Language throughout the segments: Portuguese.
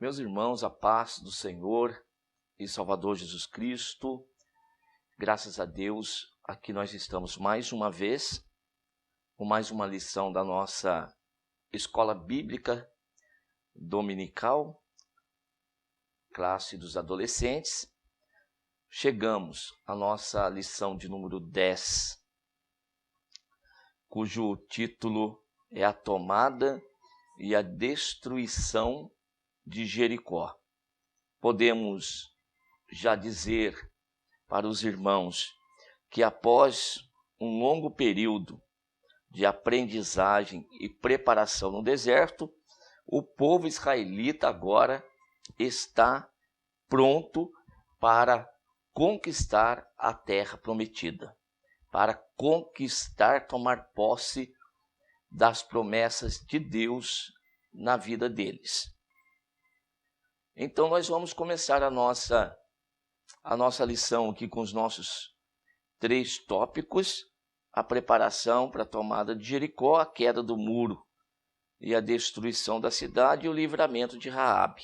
Meus irmãos, a paz do Senhor e Salvador Jesus Cristo, graças a Deus, aqui nós estamos mais uma vez, com mais uma lição da nossa Escola Bíblica Dominical, classe dos adolescentes. Chegamos à nossa lição de número 10, cujo título é A Tomada e a Destruição de Jericó. Podemos já dizer para os irmãos que após um longo período de aprendizagem e preparação no deserto, o povo israelita agora está pronto para conquistar a terra prometida, para conquistar, tomar posse das promessas de Deus na vida deles. Então nós vamos começar a nossa lição aqui com os nossos 3 tópicos: a preparação para a tomada de Jericó, a queda do muro e a destruição da cidade e o livramento de Raabe.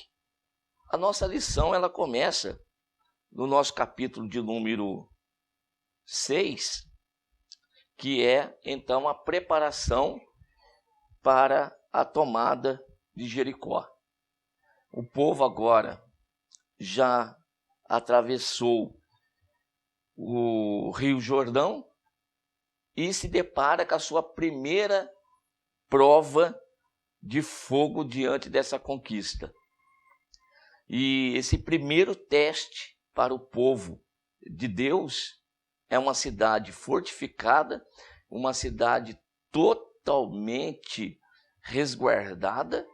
A nossa lição ela começa no nosso capítulo de número 6, que é então a preparação para a tomada de Jericó. O povo agora já atravessou o Rio Jordão e se depara com a sua primeira prova de fogo diante dessa conquista. E esse primeiro teste para o povo de Deus é uma cidade fortificada, uma cidade totalmente resguardada,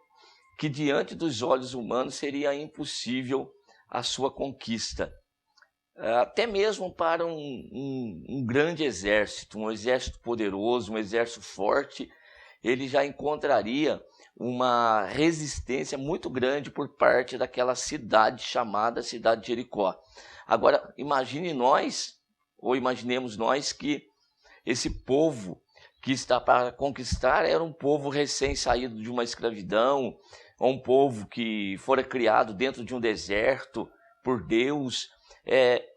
que diante dos olhos humanos seria impossível a sua conquista. Até mesmo para um grande exército, um exército poderoso, um exército forte, ele já encontraria uma resistência muito grande por parte daquela cidade chamada Cidade de Jericó. Agora, imaginemos nós que esse povo que está para conquistar era um povo recém-saído de uma escravidão, ou um povo que fora criado dentro de um deserto por Deus,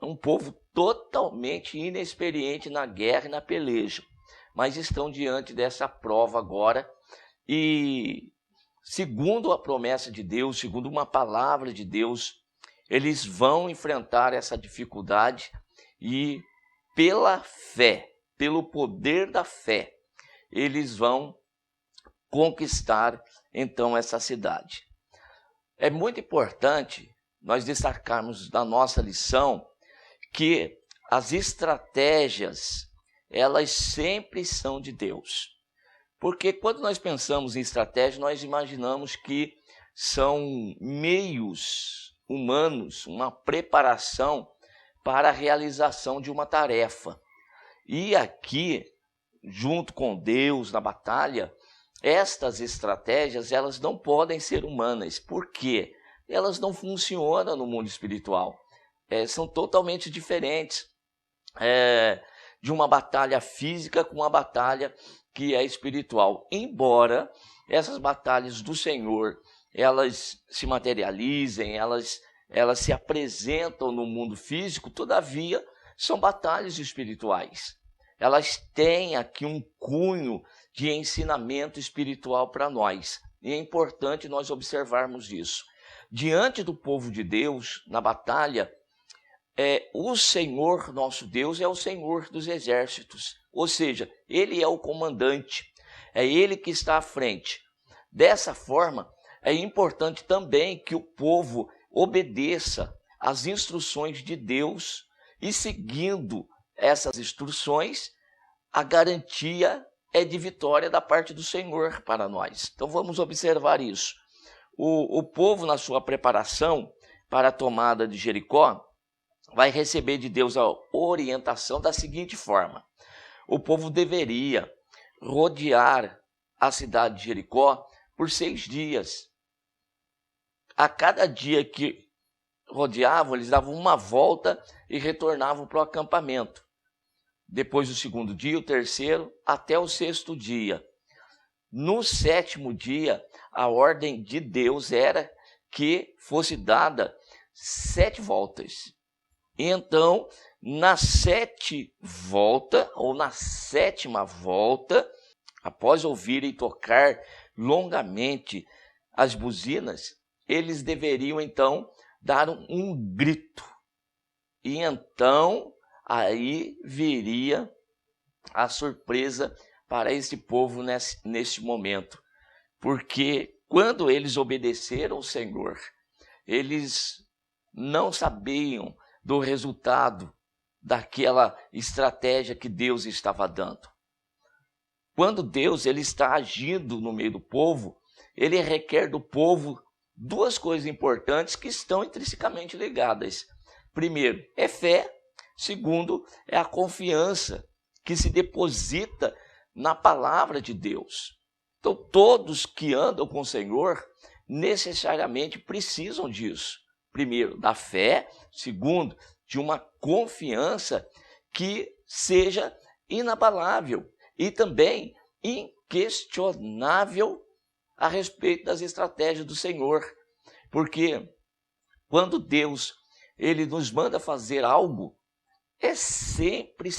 um povo totalmente inexperiente na guerra e na peleja. Mas estão diante dessa prova agora e, segundo a promessa de Deus, segundo uma palavra de Deus, eles vão enfrentar essa dificuldade e, pela fé, pelo poder da fé, eles vão conquistar então essa cidade. É muito importante nós destacarmos na nossa lição que as estratégias, elas sempre são de Deus. Porque quando nós pensamos em estratégia, nós imaginamos que são meios humanos, uma preparação para a realização de uma tarefa. E aqui, junto com Deus na batalha, estas estratégias elas não podem ser humanas. Por quê? Elas não funcionam no mundo espiritual. São totalmente diferentes de uma batalha física com uma batalha que é espiritual. Embora essas batalhas do Senhor elas se materializem, elas se apresentam no mundo físico, todavia são batalhas espirituais. Elas têm aqui um cunho de ensinamento espiritual para nós. E é importante nós observarmos isso. Diante do povo de Deus, na batalha, o Senhor nosso Deus é o Senhor dos exércitos. Ou seja, Ele é o comandante, é Ele que está à frente. Dessa forma, é importante também que o povo obedeça às instruções de Deus e, seguindo essas instruções, a garantia é de vitória da parte do Senhor para nós. Então vamos observar isso. O povo, na sua preparação para a tomada de Jericó, vai receber de Deus a orientação da seguinte forma: o povo deveria rodear a cidade de Jericó por 6 dias. A cada dia que rodeavam, eles davam uma volta e retornavam para o acampamento. Depois do 2º dia, o 3º, até o 6º dia. No 7º dia, a ordem de Deus era que fosse dada 7 voltas. Então, na 7ª volta, ou na 7ª volta, após ouvirem tocar longamente as buzinas, eles deveriam então dar um grito. E então, aí viria a surpresa para esse povo neste momento. Porque quando eles obedeceram ao Senhor, eles não sabiam do resultado daquela estratégia que Deus estava dando. Quando Deus ele está agindo no meio do povo, ele requer do povo 2 coisas importantes que estão intrinsecamente ligadas. Primeiro, é fé. Segundo, é a confiança que se deposita na palavra de Deus. Então, todos que andam com o Senhor necessariamente precisam disso. Primeiro, da fé. Segundo, de uma confiança que seja inabalável e também inquestionável a respeito das estratégias do Senhor. Porque quando Deus ele nos manda fazer algo, é sempre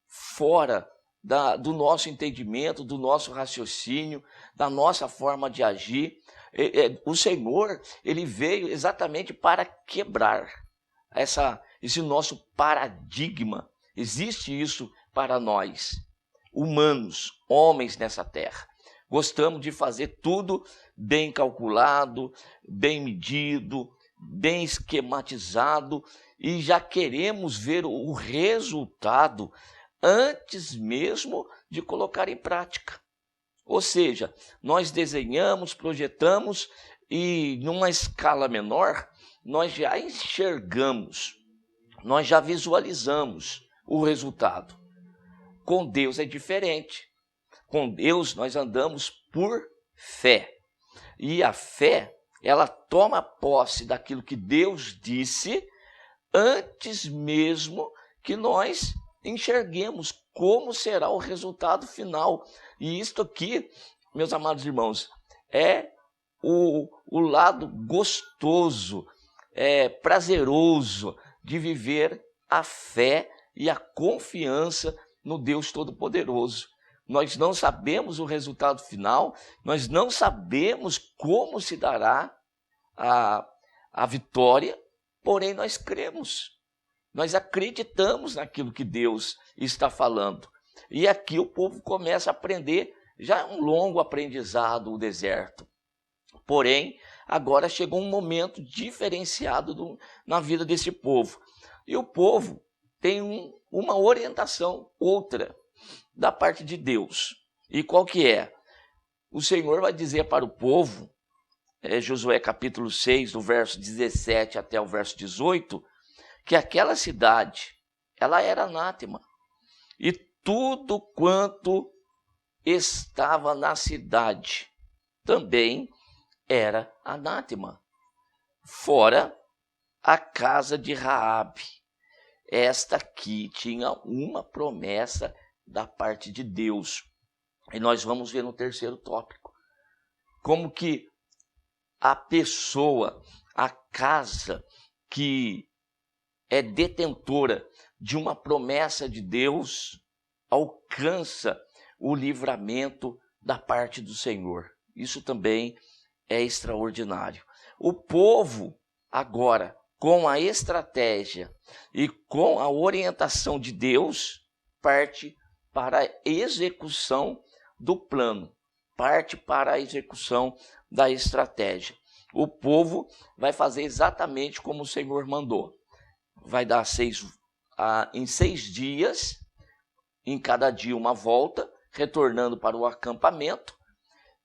fora do nosso entendimento, do nosso raciocínio, da nossa forma de agir. O Senhor, ele veio exatamente para quebrar esse nosso paradigma. Existe isso para nós, humanos, homens nessa terra. Gostamos de fazer tudo bem calculado, bem medido, bem esquematizado, e já queremos ver o resultado antes mesmo de colocar em prática. Ou seja, nós desenhamos, projetamos e numa escala menor, nós já enxergamos, nós já visualizamos o resultado. Com Deus é diferente. Com Deus nós andamos por fé. E a fé, ela toma posse daquilo que Deus disse antes mesmo que nós enxerguemos como será o resultado final. E isto aqui, meus amados irmãos, é o lado gostoso, prazeroso de viver a fé e a confiança no Deus Todo-Poderoso. Nós não sabemos o resultado final, nós não sabemos como se dará a vitória, porém nós cremos. Nós acreditamos naquilo que Deus está falando. E aqui o povo começa a aprender, já é um longo aprendizado o deserto. Porém, agora chegou um momento diferenciado na vida desse povo. E o povo tem uma orientação outra da parte de Deus. E qual que é? O Senhor vai dizer para o povo, Josué capítulo 6, do verso 17 até o verso 18, que aquela cidade, ela era anátema. E tudo quanto estava na cidade também era anátema. Fora a casa de Raabe. Esta aqui tinha uma promessa da parte de Deus. E nós vamos ver no terceiro tópico. Como que a pessoa, a casa que é detentora de uma promessa de Deus, alcança o livramento da parte do Senhor. Isso também é extraordinário. O povo, agora, com a estratégia e com a orientação de Deus, parte para a execução do plano, parte para a execução da estratégia. O povo vai fazer exatamente como o Senhor mandou. Vai dar em 6 dias, em cada dia uma volta, retornando para o acampamento,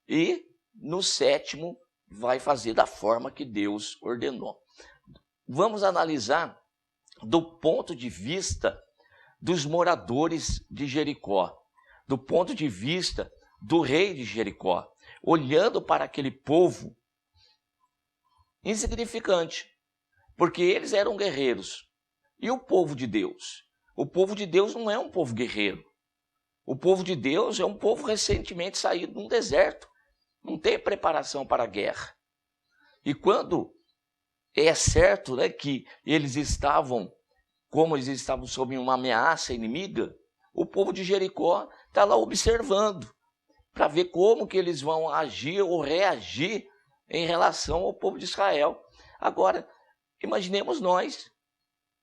e no 7º vai fazer da forma que Deus ordenou. Vamos analisar do ponto de vista dos moradores de Jericó, do ponto de vista do rei de Jericó, olhando para aquele povo insignificante, porque eles eram guerreiros. E o povo de Deus? O povo de Deus não é um povo guerreiro. O povo de Deus é um povo recentemente saído de um deserto. Não tem preparação para a guerra. E quando é certo, né, que eles estavam, como eles estavam sob uma ameaça inimiga, o povo de Jericó está lá observando, para ver como que eles vão agir ou reagir em relação ao povo de Israel. Agora, imaginemos nós,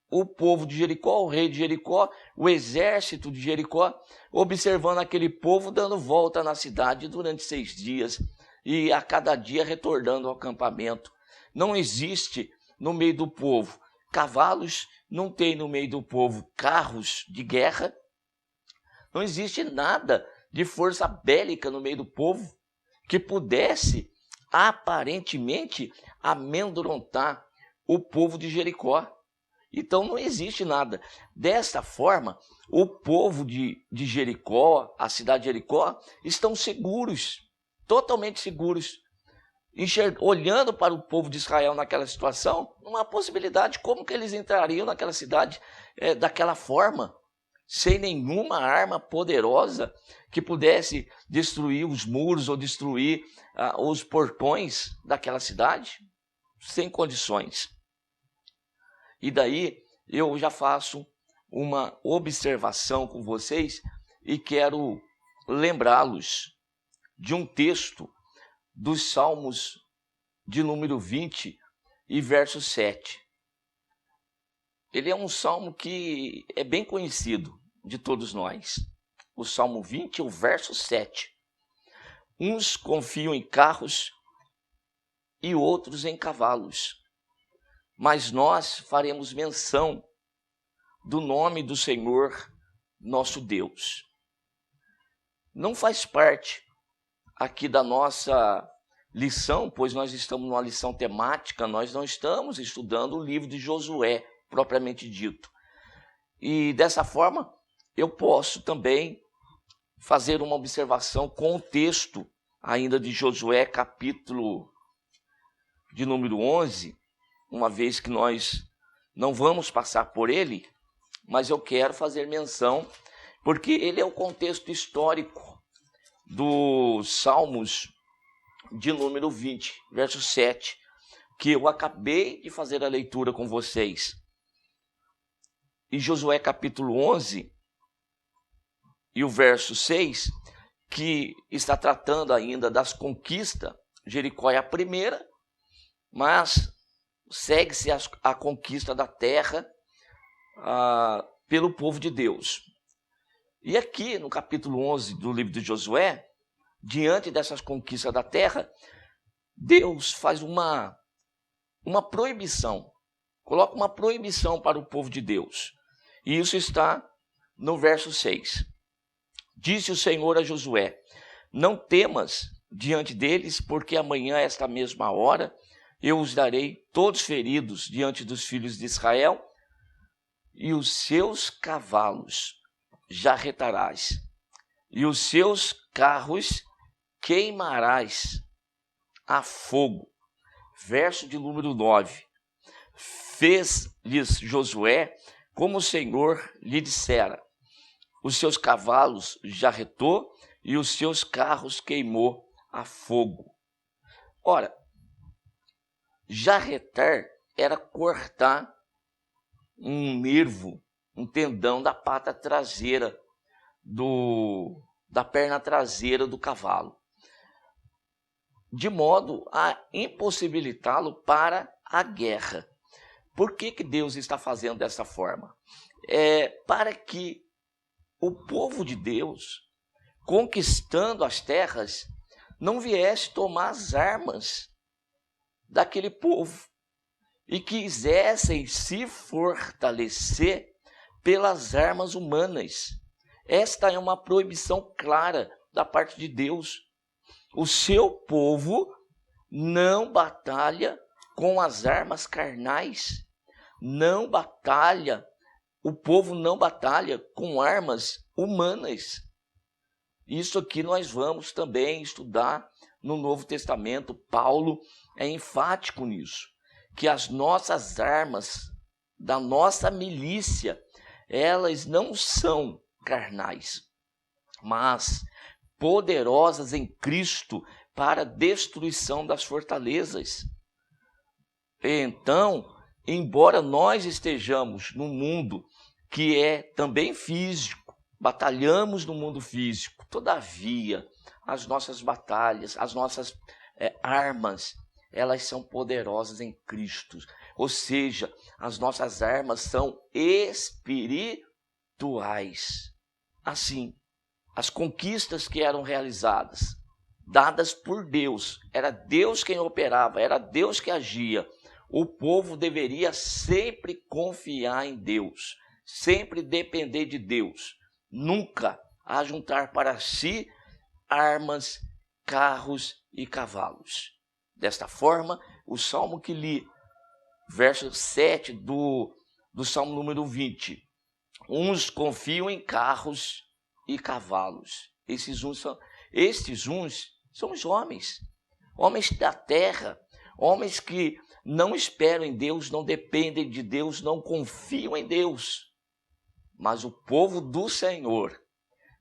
o povo de Jericó, o rei de Jericó, o exército de Jericó, observando aquele povo dando volta na cidade durante 6 dias e a cada dia retornando ao acampamento. Não existe no meio do povo cavalos, não tem no meio do povo carros de guerra, não existe nada de força bélica no meio do povo que pudesse aparentemente amedrontar o povo de Jericó. Então não existe nada. Desta forma, o povo de Jericó, a cidade de Jericó, estão seguros, totalmente seguros. Olhando para o povo de Israel naquela situação, uma possibilidade, como que eles entrariam naquela cidade daquela forma, sem nenhuma arma poderosa que pudesse destruir os muros ou destruir os portões daquela cidade, sem condições. E daí eu já faço uma observação com vocês e quero lembrá-los de um texto dos Salmos de número 20 e verso 7. Ele é um salmo que é bem conhecido de todos nós. O Salmo 20, o verso 7. Uns confiam em carros e outros em cavalos, mas nós faremos menção do nome do Senhor, nosso Deus. Não faz parte aqui da nossa lição, pois nós estamos numa lição temática, nós não estamos estudando o livro de Josué, propriamente dito. E dessa forma, eu posso também fazer uma observação com o texto ainda de Josué, capítulo de número 11, uma vez que nós não vamos passar por ele, mas eu quero fazer menção, porque ele é o contexto histórico dos Salmos de número 20, verso 7, que eu acabei de fazer a leitura com vocês. E Josué capítulo 11 e o verso 6, que está tratando ainda das conquistas. Jericó é a primeira, mas segue-se a conquista da terra pelo povo de Deus. E aqui no capítulo 11 do livro de Josué, diante dessas conquistas da terra, Deus faz uma proibição, coloca uma proibição para o povo de Deus. E isso está no verso 6. Disse o Senhor a Josué: não temas diante deles, porque amanhã, esta mesma hora, eu os darei todos feridos diante dos filhos de Israel, e os seus cavalos jarretarás, e os seus carros queimarás a fogo. Verso de número 9. Fez-lhes Josué como o Senhor lhe dissera. Os seus cavalos jarretou e os seus carros queimou a fogo. Ora, jarretar era cortar um nervo, um tendão da pata traseira, da perna traseira do cavalo, de modo a impossibilitá-lo para a guerra. Por que Deus está fazendo dessa forma? Para que o povo de Deus, conquistando as terras, não viesse tomar as armas daquele povo e quisessem se fortalecer pelas armas humanas. Esta é uma proibição clara da parte de Deus. O seu povo não batalha com as armas carnais, não batalha, o povo não batalha com armas humanas. Isso aqui nós vamos também estudar no Novo Testamento. Paulo é enfático nisso, que as nossas armas da nossa milícia, elas não são carnais, mas poderosas em Cristo para a destruição das fortalezas. Então, embora nós estejamos num mundo que é também físico, batalhamos no mundo físico, todavia, as nossas batalhas, as nossas armas, elas são poderosas em Cristo. Ou seja, as nossas armas são espirituais. Assim, as conquistas que eram realizadas, dadas por Deus, era Deus quem operava, era Deus que agia. O povo deveria sempre confiar em Deus, sempre depender de Deus, nunca ajuntar para si armas, carros e cavalos. Desta forma, o salmo que li, verso 7 do salmo número 20, uns confiam em carros e cavalos. Estes uns são os homens da terra, homens que não esperam em Deus, não dependem de Deus, não confiam em Deus. Mas o povo do Senhor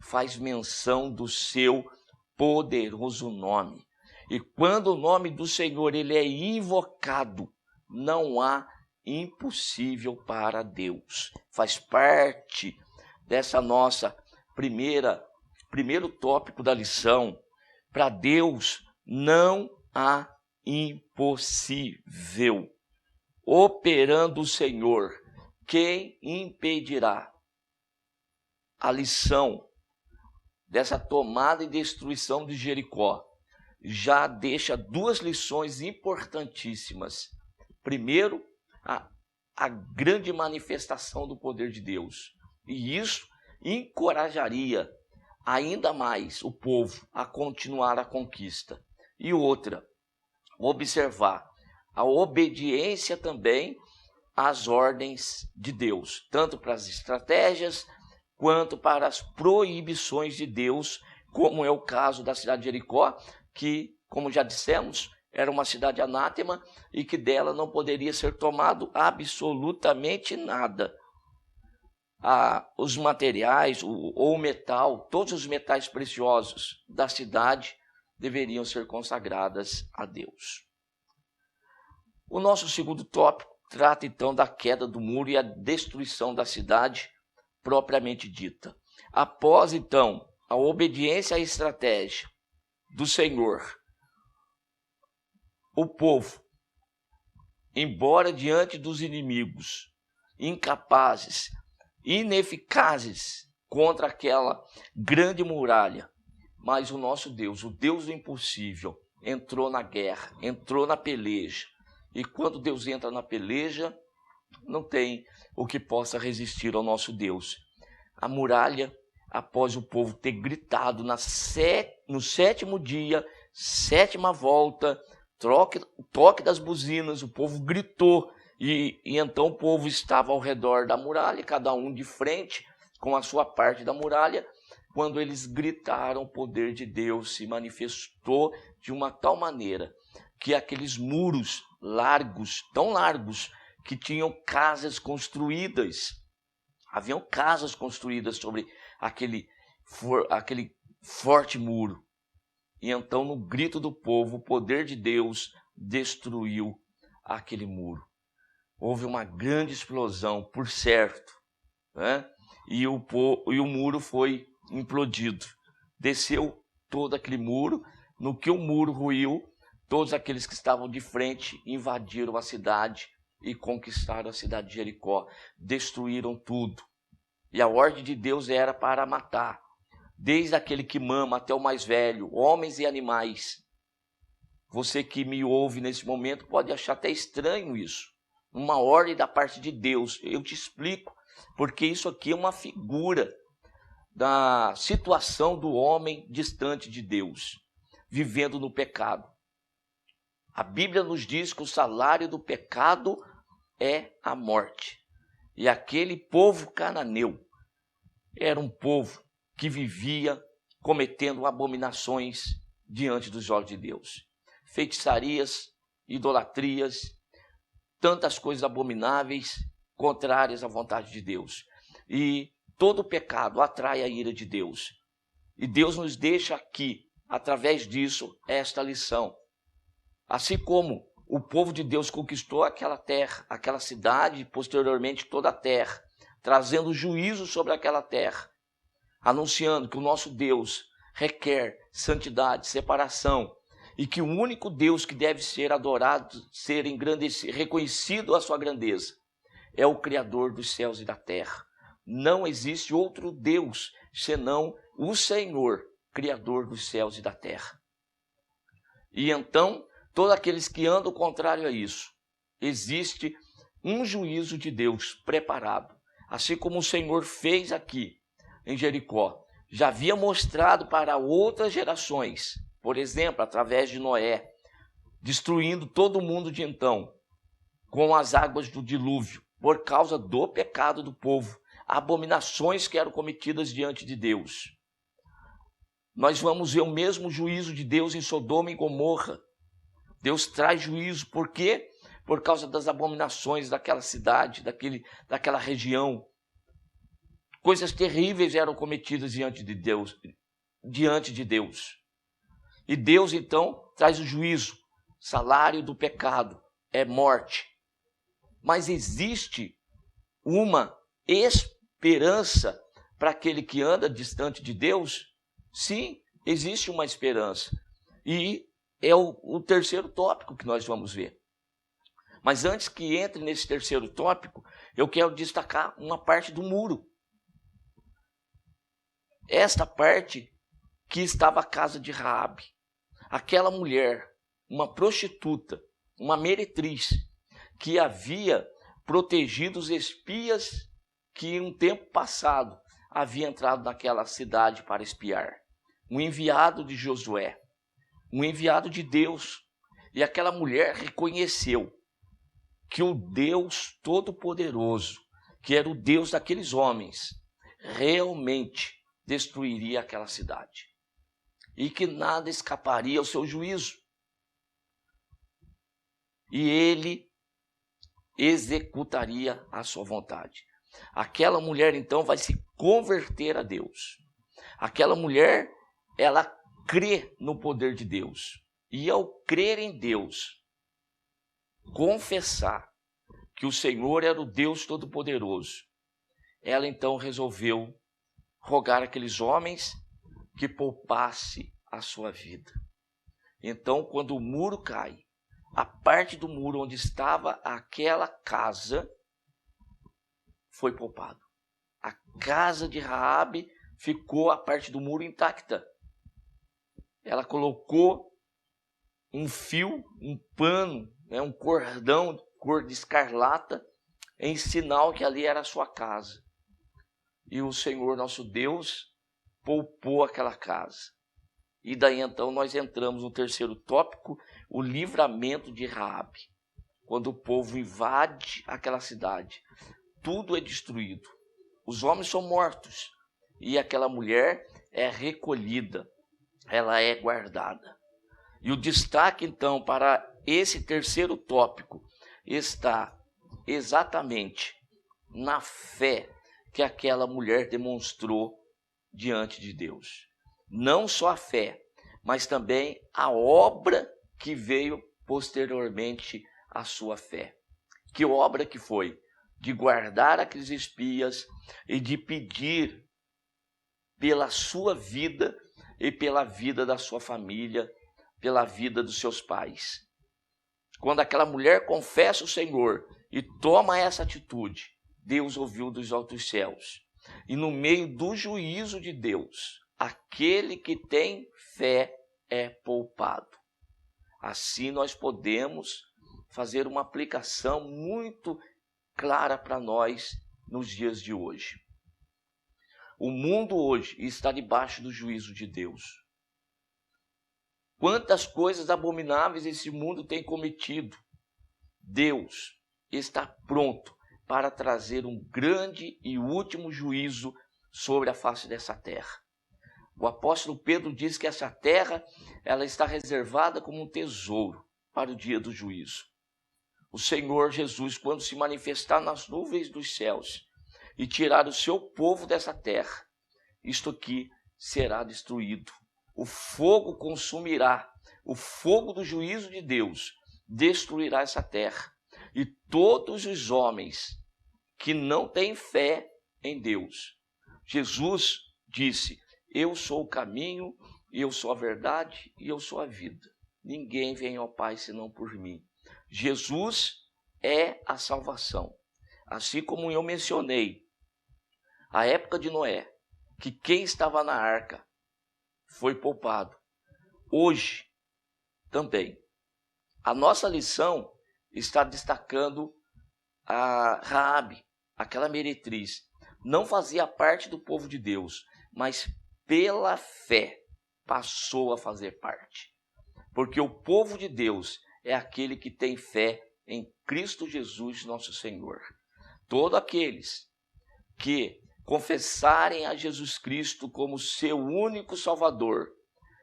faz menção do seu poderoso nome. E quando o nome do Senhor ele é invocado, não há impossível para Deus. Faz parte dessa nossa primeiro tópico da lição. Para Deus não há impossível. Operando o Senhor, quem impedirá? A lição dessa tomada e destruição de Jericó já deixa duas lições importantíssimas. Primeiro, a grande manifestação do poder de Deus. E isso encorajaria ainda mais o povo a continuar a conquista. E outra, observar a obediência também às ordens de Deus, tanto para as estratégias quanto para as proibições de Deus, como é o caso da cidade de Jericó, que, como já dissemos, era uma cidade anátema e que dela não poderia ser tomado absolutamente nada. Os materiais, ou o metal, todos os metais preciosos da cidade deveriam ser consagradas a Deus. O nosso segundo tópico trata então da queda do muro e a destruição da cidade propriamente dita. Após então a obediência à estratégia do Senhor, o povo, embora diante dos inimigos, incapazes, ineficazes contra aquela grande muralha, mas o nosso Deus, o Deus do impossível, entrou na guerra, entrou na peleja. E quando Deus entra na peleja, não tem o que possa resistir ao nosso Deus. A muralha, após o povo ter gritado no 7º dia, 7ª volta, toque das buzinas, o povo gritou. E então o povo estava ao redor da muralha, cada um de frente com a sua parte da muralha. Quando eles gritaram, o poder de Deus se manifestou de uma tal maneira que aqueles muros largos, tão largos, que tinham casas construídas, haviam casas construídas sobre aquele forte muro. E então, no grito do povo, o poder de Deus destruiu aquele muro. Houve uma grande explosão, por certo, né? E o muro foi implodido. Desceu todo aquele muro. No que o muro ruiu, todos aqueles que estavam de frente invadiram a cidade e conquistaram a cidade de Jericó. Destruíram tudo. E a ordem de Deus era para matar, desde aquele que mama até o mais velho, homens e animais. Você que me ouve nesse momento pode achar até estranho isso. Uma ordem da parte de Deus. Eu te explico, porque isso aqui é uma figura da situação do homem distante de Deus, vivendo no pecado. A Bíblia nos diz que o salário do pecado é a morte. E aquele povo cananeu era um povo que vivia cometendo abominações diante dos olhos de Deus. Feitiçarias, idolatrias, tantas coisas abomináveis, contrárias à vontade de Deus. E todo pecado atrai a ira de Deus. E Deus nos deixa aqui, através disso, esta lição. Assim como o povo de Deus conquistou aquela terra, aquela cidade e posteriormente toda a terra, trazendo juízo sobre aquela terra, anunciando que o nosso Deus requer santidade, separação, e que o único Deus que deve ser adorado, ser engrandecido, reconhecido a sua grandeza, é o Criador dos céus e da terra. Não existe outro Deus senão o Senhor, Criador dos céus e da terra. E então, todos aqueles que andam contrário a isso, existe um juízo de Deus preparado. Assim como o Senhor fez aqui em Jericó, já havia mostrado para outras gerações, por exemplo, através de Noé, destruindo todo mundo de então, com as águas do dilúvio, por causa do pecado do povo, abominações que eram cometidas diante de Deus. Nós vamos ver o mesmo juízo de Deus em Sodoma e Gomorra. Deus traz juízo, por quê? Por causa das abominações daquela cidade, daquela região. Coisas terríveis eram cometidas diante de Deus. E Deus, então, traz o juízo. Salário do pecado é morte. Mas existe uma esperança para aquele que anda distante de Deus? Sim, existe uma esperança. E é o terceiro tópico que nós vamos ver. Mas antes que entre nesse terceiro tópico, eu quero destacar uma parte do muro. Esta parte que estava a casa de Raabe. Aquela mulher, uma prostituta, uma meretriz, que havia protegido os espias que em um tempo passado havia entrado naquela cidade para espiar. Um enviado de Josué, um enviado de Deus. E aquela mulher reconheceu que o Deus Todo-Poderoso, que era o Deus daqueles homens, realmente destruiria aquela cidade. E que nada escaparia ao seu juízo. E ele executaria a sua vontade. Aquela mulher, então, vai se converter a Deus. Aquela mulher, ela crê no poder de Deus. E ao crer em Deus, confessar que o Senhor era o Deus Todo-Poderoso, ela então resolveu rogar àqueles homens que poupasse a sua vida. Então, quando o muro cai, a parte do muro onde estava aquela casa foi poupada. A casa de Raabe ficou a parte do muro intacta. Ela colocou um fio, um pano, um cordão cor de escarlata, em sinal que ali era a sua casa. E o Senhor nosso Deus poupou aquela casa. E daí então nós entramos no terceiro tópico, o livramento de Raabe. Quando o povo invade aquela cidade, tudo é destruído. Os homens são mortos e aquela mulher é recolhida, ela é guardada. E o destaque então para esse terceiro tópico está exatamente na fé que aquela mulher demonstrou diante de Deus. Não só a fé, mas também a obra que veio posteriormente à sua fé. Que obra que foi? De guardar aqueles espias e de pedir pela sua vida e pela vida da sua família, pela vida dos seus pais. Quando aquela mulher confessa o Senhor e toma essa atitude, Deus ouviu dos altos céus. E no meio do juízo de Deus, aquele que tem fé é poupado. Assim nós podemos fazer uma aplicação muito clara para nós nos dias de hoje. O mundo hoje está debaixo do juízo de Deus. Quantas coisas abomináveis esse mundo tem cometido. Deus está pronto para trazer um grande e último juízo sobre a face dessa terra. O apóstolo Pedro diz que essa terra ela está reservada como um tesouro para o dia do juízo. O Senhor Jesus, quando se manifestar nas nuvens dos céus e tirar o seu povo dessa terra, isto aqui será destruído. O fogo consumirá, o fogo do juízo de Deus destruirá essa terra. E todos os homens que não têm fé em Deus, Jesus disse: eu sou o caminho, eu sou a verdade e eu sou a vida. Ninguém vem ao Pai senão por mim. Jesus é a salvação. Assim como eu mencionei, a época de Noé, que quem estava na arca foi poupado. Hoje, também. A nossa lição está destacando a Raabe, aquela meretriz. Não fazia parte do povo de Deus, mas pela fé passou a fazer parte. Porque o povo de Deus é aquele que tem fé em Cristo Jesus, nosso Senhor. Todos aqueles que confessarem a Jesus Cristo como seu único Salvador,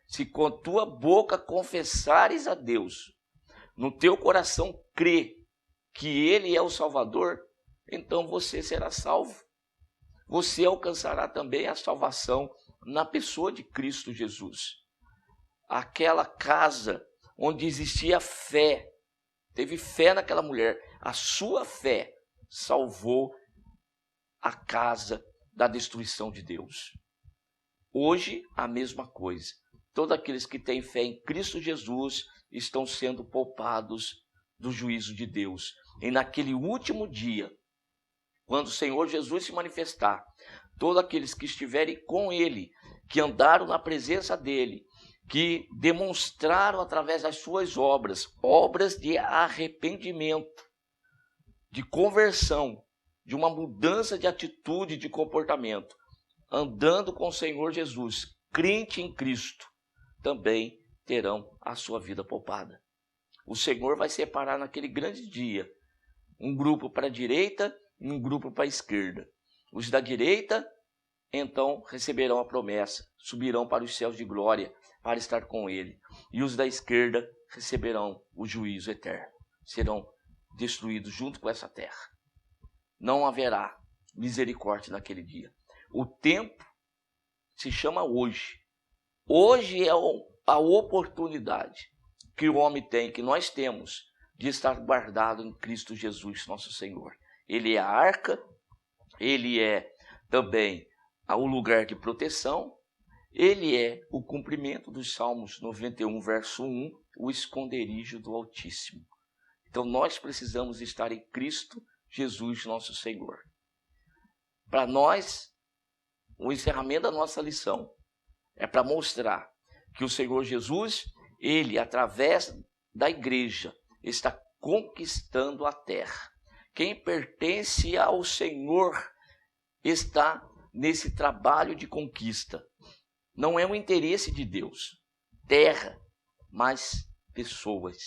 se com tua boca confessares a Deus, no teu coração crê que Ele é o Salvador, então você será salvo. Você alcançará também a salvação na pessoa de Cristo Jesus. Aquela casa onde existia fé, teve fé naquela mulher, a sua fé salvou a casa da destruição de Deus. Hoje, a mesma coisa. Todos aqueles que têm fé em Cristo Jesus estão sendo poupados do juízo de Deus. E naquele último dia, quando o Senhor Jesus se manifestar, todos aqueles que estiverem com Ele, que andaram na presença dEle, que demonstraram através das suas obras, obras de arrependimento, de conversão, de uma mudança de atitude, de comportamento, andando com o Senhor Jesus, crente em Cristo, também terão a sua vida poupada. O Senhor vai separar naquele grande dia um grupo para a direita e um grupo para a esquerda. Os da direita, então, receberão a promessa, subirão para os céus de glória para estar com Ele. E os da esquerda receberão o juízo eterno. Serão destruídos junto com essa terra. Não haverá misericórdia naquele dia. O tempo se chama hoje. Hoje é a oportunidade que o homem tem, que nós temos, de estar guardado em Cristo Jesus, nosso Senhor. Ele é a arca, Ele é também o lugar de proteção, Ele é o cumprimento dos Salmos 91, verso 1, o esconderijo do Altíssimo. Então nós precisamos estar em Cristo Jesus, nosso Senhor. Para nós, o encerramento da nossa lição é para mostrar que o Senhor Jesus, Ele, através da igreja, está conquistando a terra. Quem pertence ao Senhor está nesse trabalho de conquista. Não é um interesse de Deus, terra, mas pessoas.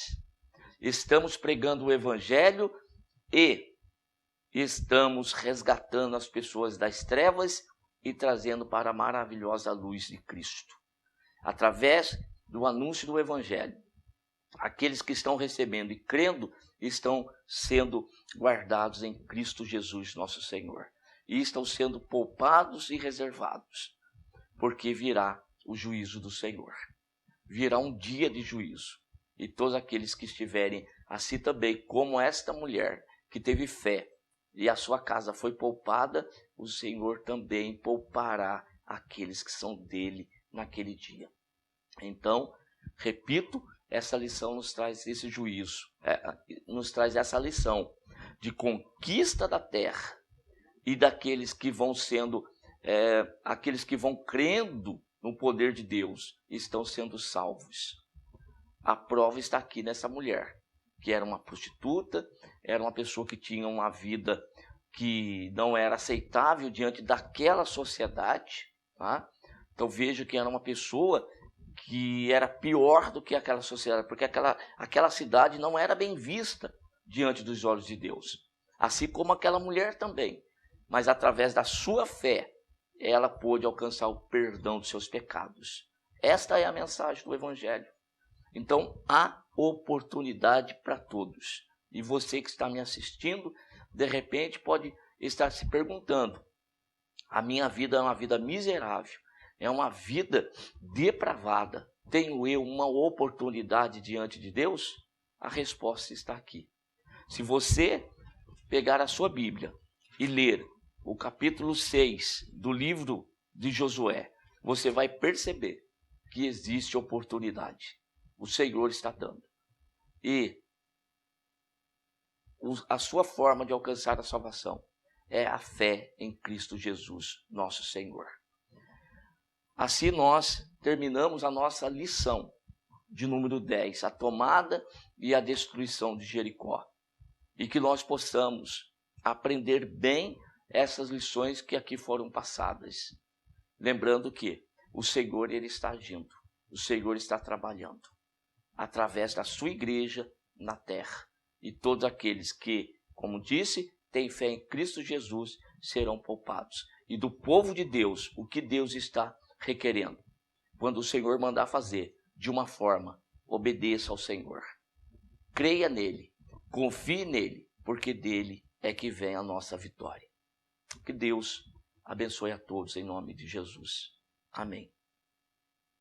Estamos pregando o Evangelho e estamos resgatando as pessoas das trevas e trazendo para a maravilhosa luz de Cristo. Através do anúncio do Evangelho, aqueles que estão recebendo e crendo estão sendo guardados em Cristo Jesus, nosso Senhor. E estão sendo poupados e reservados, porque virá o juízo do Senhor. Virá um dia de juízo. E todos aqueles que estiverem assim também, como esta mulher que teve fé e a sua casa foi poupada, o Senhor também poupará aqueles que são dele naquele dia. Então, repito, essa lição nos traz esse juízo, nos traz essa lição de conquista da terra e daqueles que vão sendo, aqueles que vão crendo no poder de Deus, estão sendo salvos. A prova está aqui nessa mulher, que era uma prostituta, era uma pessoa que tinha uma vida que não era aceitável diante daquela sociedade, tá? Então veja que era uma pessoa que era pior do que aquela sociedade, porque aquela cidade não era bem vista diante dos olhos de Deus. Assim como aquela mulher também. Mas através da sua fé, ela pôde alcançar o perdão dos seus pecados. Esta é a mensagem do Evangelho. Então, há oportunidade para todos. E você que está me assistindo, de repente pode estar se perguntando: a minha vida é uma vida miserável, é uma vida depravada. Tenho eu uma oportunidade diante de Deus? A resposta está aqui. Se você pegar a sua Bíblia e ler o capítulo 6 do livro de Josué, você vai perceber que existe oportunidade. O Senhor está dando. E a sua forma de alcançar a salvação é a fé em Cristo Jesus, nosso Senhor. Assim nós terminamos a nossa lição de número 10, a tomada e a destruição de Jericó. E que nós possamos aprender bem essas lições que aqui foram passadas. Lembrando que o Senhor, Ele está agindo. O Senhor está trabalhando através da sua igreja na terra. E todos aqueles que, como disse, têm fé em Cristo Jesus, serão poupados. E do povo de Deus, o que Deus está requerendo? Quando o Senhor mandar fazer, de uma forma, obedeça ao Senhor. Creia nele, confie nele, porque dele é que vem a nossa vitória. Que Deus abençoe a todos em nome de Jesus. Amém.